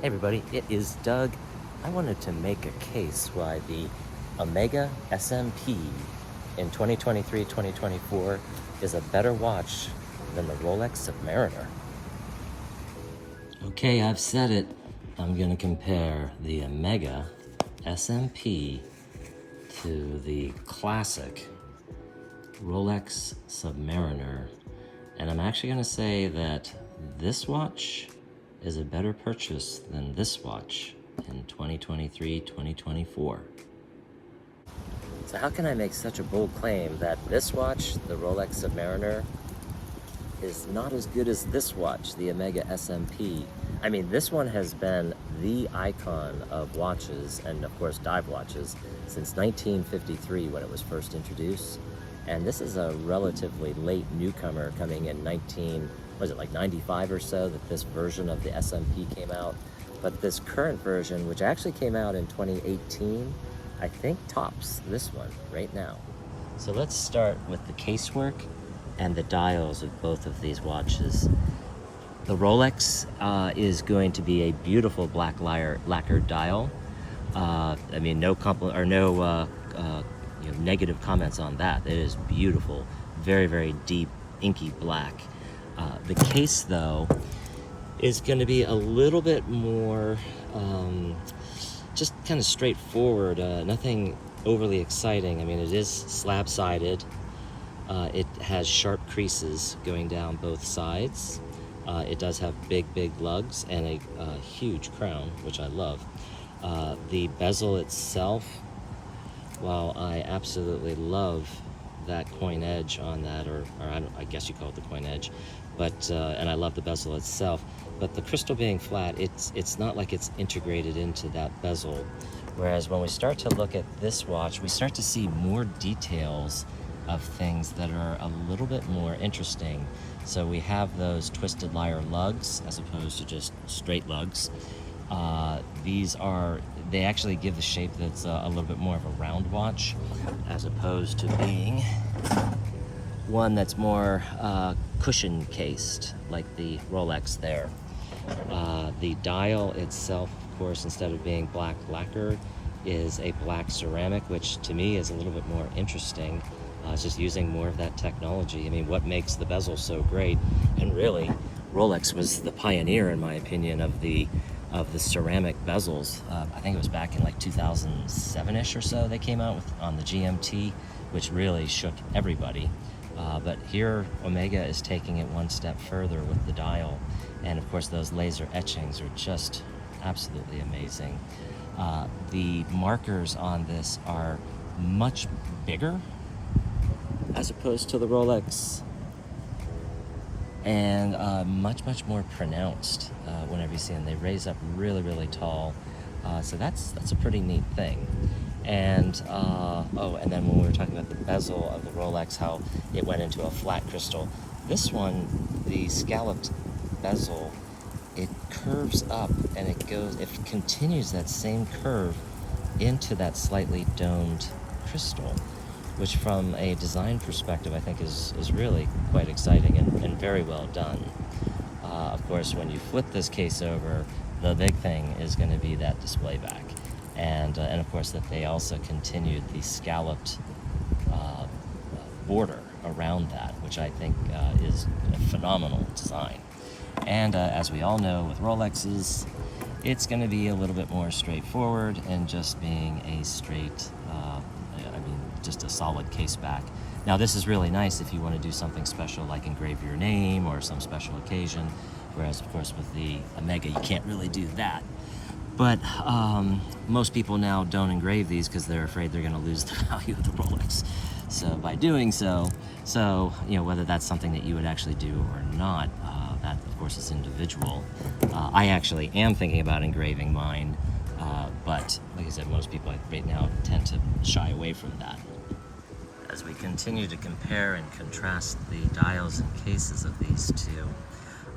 Hey everybody, it is Doug. I wanted to make a case why the Omega SMP in 2023-2024 is a better watch than the Rolex Submariner. Okay, I've said it. I'm gonna compare the Omega SMP to the classic Rolex Submariner, and I'm actually gonna say that this watch is a better purchase than this watch in 2023-2024. So how can I make such a bold claim that this watch, the Rolex Submariner, is not as good as this watch, the Omega SMP? I mean, this one has been the icon of watches, and of course dive watches, since 1953 when it was first introduced. And this is a relatively late newcomer, coming in 95 or so, that this version of the SMP came out. But this current version, which actually came out in 2018, I think tops this one right now. So let's start with the casework and the dials of both of these watches. The Rolex is going to be a beautiful black lacquered dial. I mean, no negative comments on that. It is beautiful, very, very deep, inky black. The case, though, is going to be a little bit more just kind of straightforward, nothing overly exciting. I mean, it is slab-sided. It has sharp creases going down both sides. It does have big lugs and a huge crown, which I love. The bezel itself, while I absolutely love that coin edge on that, or I guess you call it the coin edge, but and I love the bezel itself, but the crystal being flat, it's not like it's integrated into that bezel. Whereas when we start to look at this watch, we start to see more details of things that are a little bit more interesting. So we have those twisted lyre lugs as opposed to just straight lugs. They actually give the shape that's a little bit more of a round watch, as opposed to being one that's more cushion cased, like the Rolex there. The dial itself, of course, instead of being black lacquer, is a black ceramic, which to me is a little bit more interesting. It's just using more of that technology. I mean, what makes the bezel so great? And really, Rolex was the pioneer, in my opinion, of the ceramic bezels. I think it was back in like 2007-ish or so they came out on the GMT, which really shook everybody. But here, Omega is taking it one step further with the dial. And of course, those laser etchings are just absolutely amazing. The markers on this are much bigger as opposed to the Rolex, and much more pronounced whenever you see them. They raise up really tall, so that's a pretty neat thing. And and then when we were talking about the bezel of the Rolex, how it went into a flat crystal, this one, the scalloped bezel, it curves up and it continues that same curve into that slightly domed crystal, which from a design perspective I think is really quite exciting and very well done. Of course, when you flip this case over, the big thing is going to be that display back, and of course that they also continued the scalloped border around that, which I think is a phenomenal design. And as we all know, with Rolexes, it's going to be a little bit more straightforward and just being a straight, just a solid case back. Now, this is really nice if you want to do something special, like engrave your name or some special occasion, whereas, of course, with the Omega, you can't really do that. But most people now don't engrave these because they're afraid they're going to lose the value of the Rolex. So by doing so, whether that's something that you would actually do or not, that, of course, is individual. I actually am thinking about engraving mine, but like I said, most people right now tend to shy away from that. As we continue to compare and contrast the dials and cases of these two,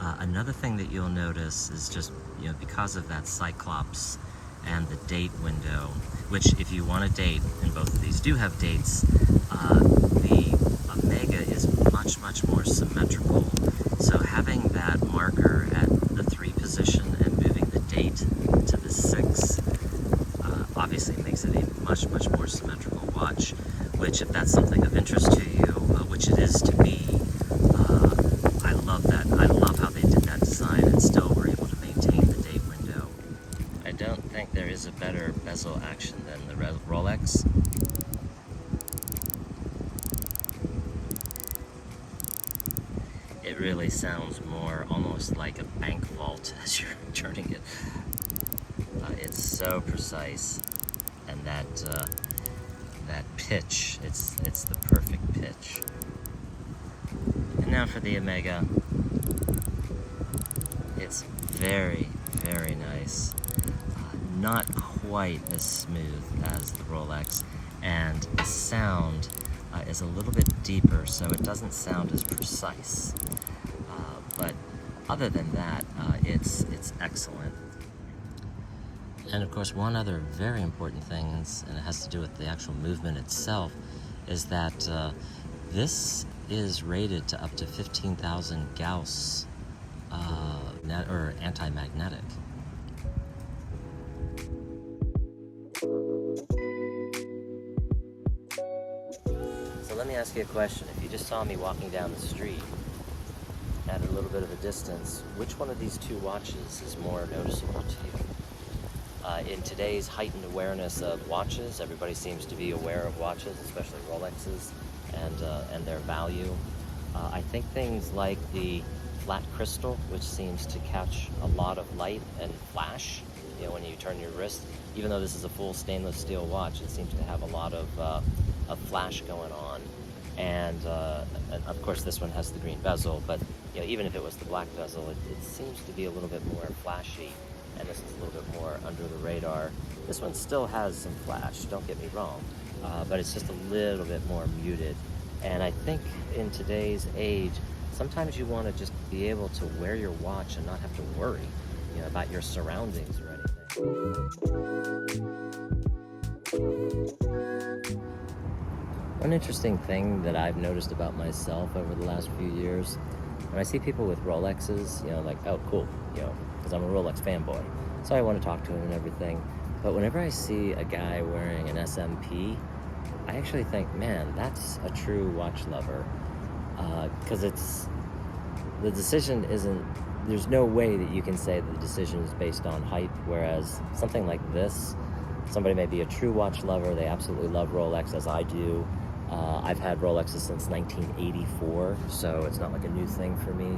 another thing that you'll notice is just, because of that Cyclops and the date window, which if you want a date, and both of these do have dates, the Omega is much more symmetrical. So having that marker at the 3 position and moving the date I love how they did that design and still were able to maintain the date window. I don't think there is a better bezel action than the Rolex. It really sounds more almost like a bank vault as you're turning it. It's so precise, and that pitch, it's the perfect pitch. And now for the Omega. It's very, very nice. Not quite as smooth as the Rolex, and the sound is a little bit deeper, so it doesn't sound as precise. But other than that, it's excellent. And of course, one other very important thing, and it has to do with the actual movement itself, is that this is rated to up to 15,000 Gauss or anti-magnetic. So let me ask you a question. If you just saw me walking down the street at a little bit of a distance, which one of these two watches is more noticeable to you? In today's heightened awareness of watches, everybody seems to be aware of watches, especially Rolexes, and their value. I think things like the flat crystal, which seems to catch a lot of light and flash, when you turn your wrist. Even though this is a full stainless steel watch, it seems to have a lot of flash going on. And of course, this one has the green bezel, but even if it was the black bezel, it seems to be a little bit more flashy. And this is a little bit more under the radar. This one still has some flash, don't get me wrong, but it's just a little bit more muted. And I think in today's age, sometimes you want to just be able to wear your watch and not have to worry, about your surroundings or anything. One interesting thing that I've noticed about myself over the last few years, when I see people with Rolexes, like, oh, cool, because I'm a Rolex fanboy, so I want to talk to him and everything. But whenever I see a guy wearing an SMP, I actually think, man, that's a true watch lover. Because the decision isn't, there's no way that you can say the decision is based on hype, whereas something like this, somebody may be a true watch lover, they absolutely love Rolex, as I do. I've had Rolexes since 1984, so it's not like a new thing for me.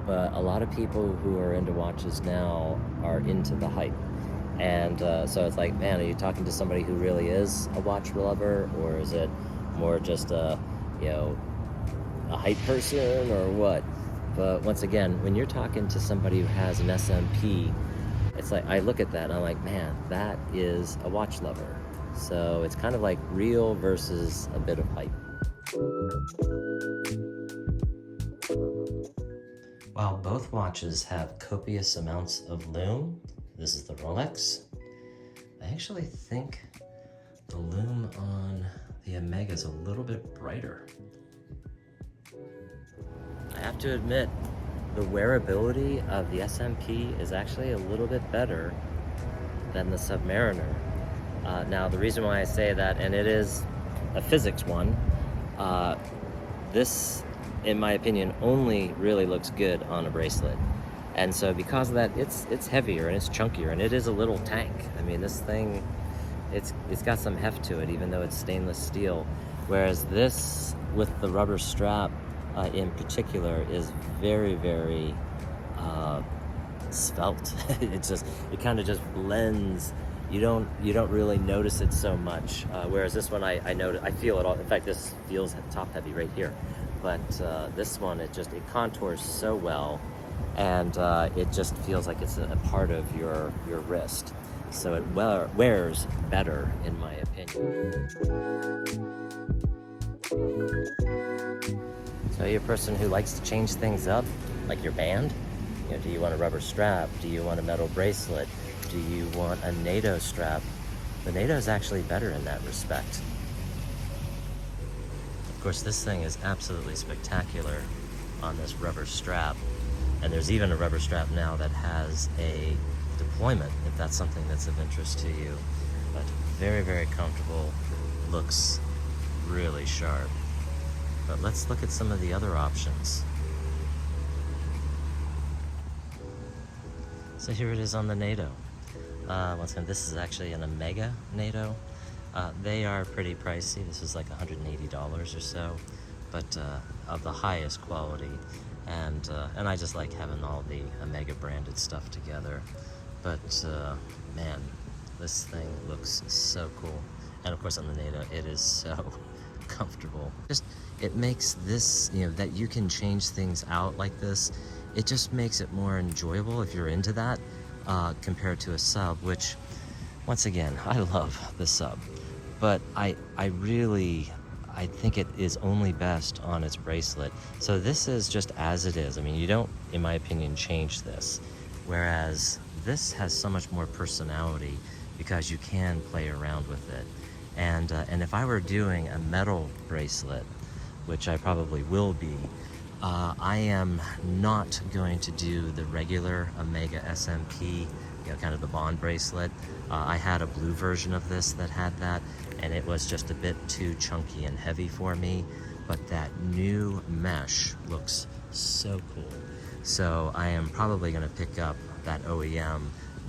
But a lot of people who are into watches now are into the hype. And so it's like, man, are you talking to somebody who really is a watch lover, or is it more just a hype person, or what? But once again, when you're talking to somebody who has an SMP, it's like, I look at that and I'm like, man, that is a watch lover. So it's kind of like real versus a bit of hype. While both watches have copious amounts of lume, this is the Rolex, I actually think the lume on the Omega is a little bit brighter. I have to admit, the wearability of the SMP is actually a little bit better than the Submariner. Now, the reason why I say that, and it is a physics one, this, in my opinion, only really looks good on a bracelet. And so because of that, it's heavier and it's chunkier, and it is a little tank. I mean, this thing, it's got some heft to it, even though it's stainless steel. Whereas this, with the rubber strap in particular, is very, very svelte. It kind of just blends. You don't really notice it so much. Whereas this one, I notice, I feel it all. In fact, this feels top heavy right here. But this one, it contours so well, and it just feels like it's a part of your wrist. So it wears better, in my opinion. So you're a person who likes to change things up, like your band? Do you want a rubber strap? Do you want a metal bracelet? Do you want a NATO strap? The NATO is actually better in that respect. Of course, this thing is absolutely spectacular on this rubber strap. And there's even a rubber strap now that has a deployment, if that's something that's of interest to you. But very, very comfortable, looks really sharp. But let's look at some of the other options. So here it is on the NATO. Once again, this is actually an Omega NATO. They are pretty pricey. This is like $180 or so, but of the highest quality. And I just like having all the Omega branded stuff together. But man, this thing looks so cool. And of course on the NATO, it is so comfortable. Just, it makes this, you know, that you can change things out like this, it just makes it more enjoyable if you're into that, compared to a sub, which, once again, I love the sub, but I think it is only best on its bracelet. So this is just as it is. I mean, you don't, in my opinion, change this, whereas this has so much more personality because you can play around with it. And if I were doing a metal bracelet, which I probably will be, I am not going to do the regular Omega SMP, you know, kind of the bond bracelet. I had a blue version of this that had that, and it was just a bit too chunky and heavy for me, but that new mesh looks so cool. So I am probably going to pick up that OEM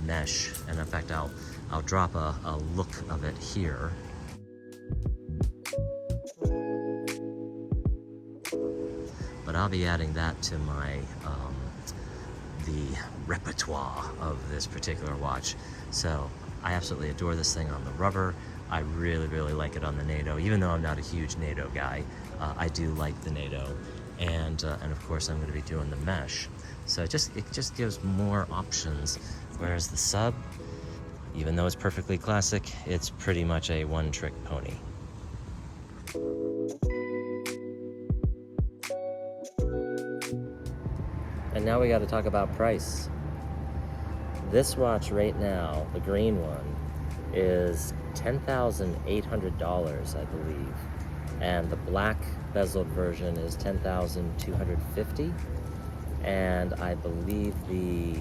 mesh, and in fact I'll drop a look of it here. But I'll be adding that to my the repertoire of this particular watch. So I absolutely adore this thing on the rubber. I really, really like it on the NATO. Even though I'm not a huge NATO guy, I do like the NATO. And of course I'm going to be doing the mesh. So it just gives more options. Whereas the sub, even though it's perfectly classic, it's pretty much a one-trick pony. And now we got to talk about price. This watch right now, the green one, is $10,800, I believe. And the black bezeled version is $10,250. And I believe the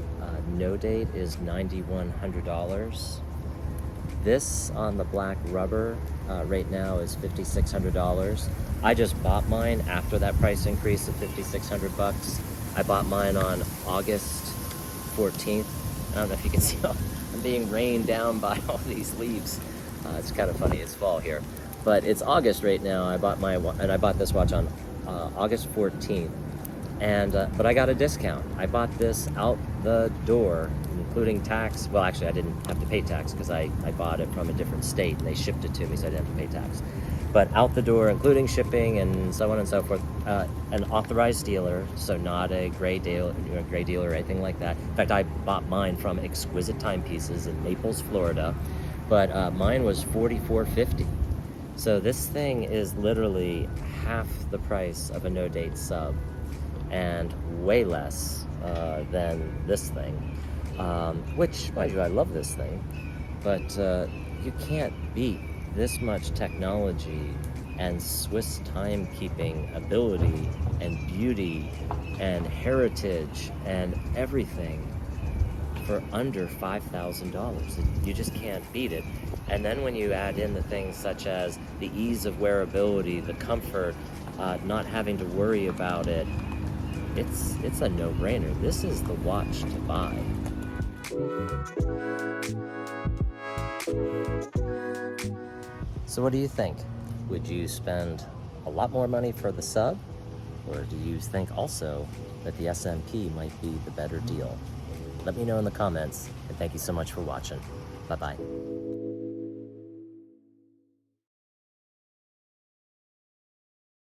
no date is $9,100. This on the black rubber right now is $5,600. I just bought mine after that price increase of $5,600. I bought mine on August 14th. I don't know if you can see, I'm being rained down by all these leaves. It's kind of funny, it's fall here. But it's August right now. I bought this watch on August 14th. And but I got a discount. I bought this out the door, including tax. Well, actually, I didn't have to pay tax because I bought it from a different state and they shipped it to me, so I didn't have to pay tax. But out the door, including shipping and so on and so forth, an authorized dealer, so not a gray dealer or anything like that. In fact, I bought mine from Exquisite Timepieces in Naples, Florida, but mine was $44.50. So this thing is literally half the price of a no-date sub, and way less than this thing, which, mind you, I love this thing, but you can't beat this much technology and Swiss timekeeping ability and beauty and heritage and everything for under $5,000. You just can't beat it. And then when you add in the things such as the ease of wearability, the comfort, not having to worry about it, it's a no-brainer. This is the watch to buy. So what do you think? Would you spend a lot more money for the sub? Or do you think also that the SMP might be the better deal? Let me know in the comments, and thank you so much for watching. Bye-bye.